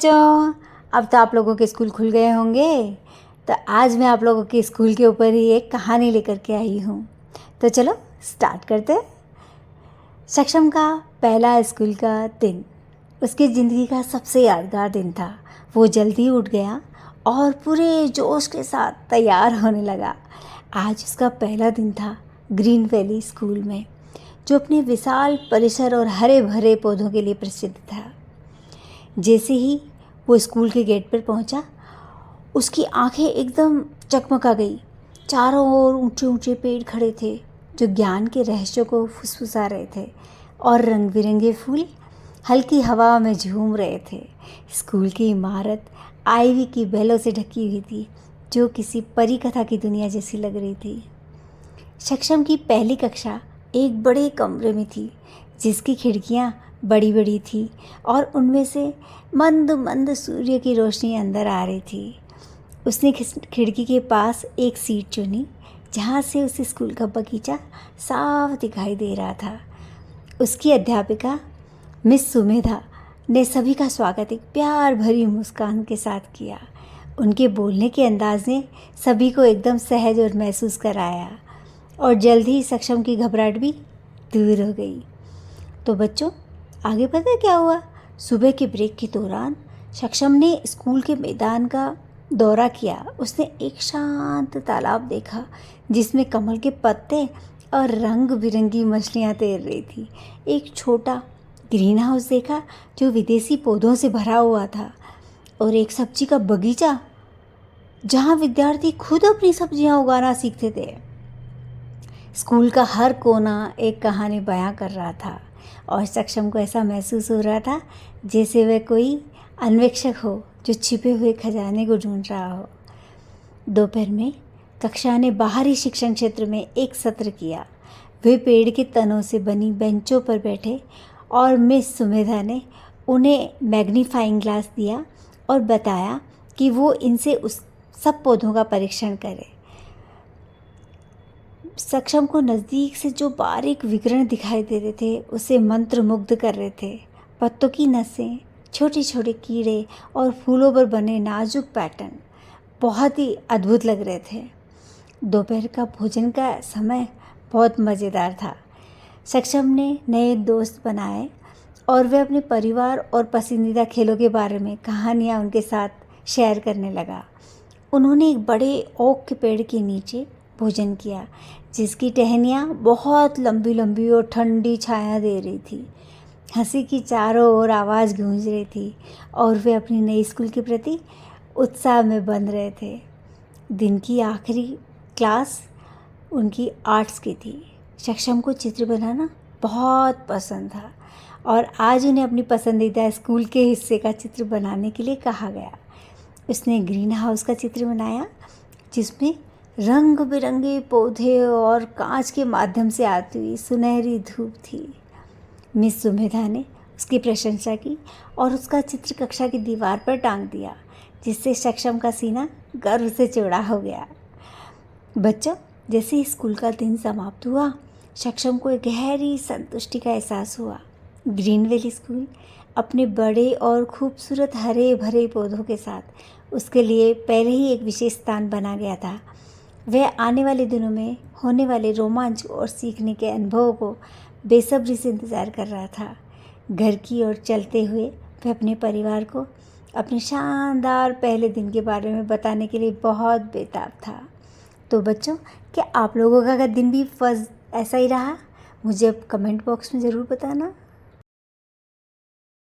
बच्चों, अब तो आप लोगों के स्कूल खुल गए होंगे। तो आज मैं आप लोगों के स्कूल के ऊपर ही एक कहानी लेकर के आई हूँ। तो चलो स्टार्ट करते हैं। सक्षम का पहला स्कूल का दिन उसकी ज़िंदगी का सबसे यादगार दिन था। वो जल्दी उठ गया और पूरे जोश के साथ तैयार होने लगा। आज उसका पहला दिन था ग्रीन वैली स्कूल में, जो अपने विशाल परिसर और हरे भरे पौधों के लिए प्रसिद्ध था। जैसे ही वो स्कूल के गेट पर पहुंचा, उसकी आंखें एकदम चकमका गई। चारों ओर ऊंचे ऊंचे पेड़ खड़े थे जो ज्ञान के रहस्यों को फुसफुसा रहे थे, और रंग बिरंगे फूल हल्की हवा में झूम रहे थे। स्कूल की इमारत आईवी की बेलों से ढकी हुई थी, जो किसी परी कथा की दुनिया जैसी लग रही थी। सक्षम की पहली कक्षा एक बड़े कमरे में थी, जिसकी खिड़कियां बड़ी बड़ी थी और उनमें से मंद मंद सूर्य की रोशनी अंदर आ रही थी। उसने खिड़की के पास एक सीट चुनी, जहाँ से उसे स्कूल का बगीचा साफ दिखाई दे रहा था। उसकी अध्यापिका मिस सुमेधा ने सभी का स्वागत एक प्यार भरी मुस्कान के साथ किया। उनके बोलने के अंदाज ने सभी को एकदम सहज और महसूस कराया, और जल्द ही सक्षम की घबराहट भी दूर हो गई। तो बच्चों, आगे पता है क्या हुआ? सुबह के ब्रेक के दौरान सक्षम ने स्कूल के मैदान का दौरा किया। उसने एक शांत तालाब देखा, जिसमें कमल के पत्ते और रंग बिरंगी मछलियाँ तैर रही थी। एक छोटा ग्रीन हाउस देखा, जो विदेशी पौधों से भरा हुआ था, और एक सब्जी का बगीचा, जहाँ विद्यार्थी खुद अपनी सब्जियाँ उगाना सीखते थे। स्कूल का हर कोना एक कहानी बयां कर रहा था, और सक्षम को ऐसा महसूस हो रहा था जैसे वह कोई अन्वेषक हो जो छिपे हुए खजाने को ढूंढ रहा हो। दोपहर में कक्षा ने बाहरी शिक्षण क्षेत्र में एक सत्र किया। वे पेड़ के तनों से बनी बेंचों पर बैठे, और मिस सुमेधा ने उन्हें मैग्नीफाइंग ग्लास दिया और बताया कि वो इनसे उस सब पौधों का परीक्षण करें। सक्षम को नज़दीक से जो बारीक विकिरण दिखाई दे रहे थे, उसे मंत्रमुग्ध कर रहे थे। पत्तों की नसें, छोटे छोटे कीड़े और फूलों पर बने नाजुक पैटर्न बहुत ही अद्भुत लग रहे थे। दोपहर का भोजन का समय बहुत मज़ेदार था। सक्षम ने नए दोस्त बनाए, और वे अपने परिवार और पसंदीदा खेलों के बारे में कहानियाँ उनके साथ शेयर करने लगा। उन्होंने एक बड़े ओक के पेड़ के नीचे भोजन किया, जिसकी टहनियाँ बहुत लंबी लंबी और ठंडी छाया दे रही थी। हंसी की चारों ओर आवाज़ गूंज रही थी, और वे अपनी नई स्कूल के प्रति उत्साह में बंध रहे थे। दिन की आखिरी क्लास उनकी आर्ट्स की थी। सक्षम को चित्र बनाना बहुत पसंद था, और आज उन्हें अपनी पसंदीदा स्कूल के हिस्से का चित्र बनाने के लिए कहा गया। उसने ग्रीन हाउस का चित्र बनाया, जिसमें रंग बिरंगे पौधे और कांच के माध्यम से आती हुई सुनहरी धूप थी। मिस सुमेधा ने उसकी प्रशंसा की और उसका चित्र कक्षा की दीवार पर टांग दिया, जिससे सक्षम का सीना गर्व से चौड़ा हो गया। बच्चों, जैसे ही स्कूल का दिन समाप्त हुआ, सक्षम को एक गहरी संतुष्टि का एहसास हुआ। ग्रीन वैली स्कूल अपने बड़े और खूबसूरत हरे भरे पौधों के साथ उसके लिए पहले ही एक विशेष स्थान बना गया था। वह आने वाले दिनों में होने वाले रोमांच और सीखने के अनुभवों को बेसब्री से इंतज़ार कर रहा था। घर की ओर चलते हुए वह अपने परिवार को अपने शानदार पहले दिन के बारे में बताने के लिए बहुत बेताब था। तो बच्चों, क्या आप लोगों का दिन भी ऐसा ही रहा? मुझे अब कमेंट बॉक्स में ज़रूर बताना।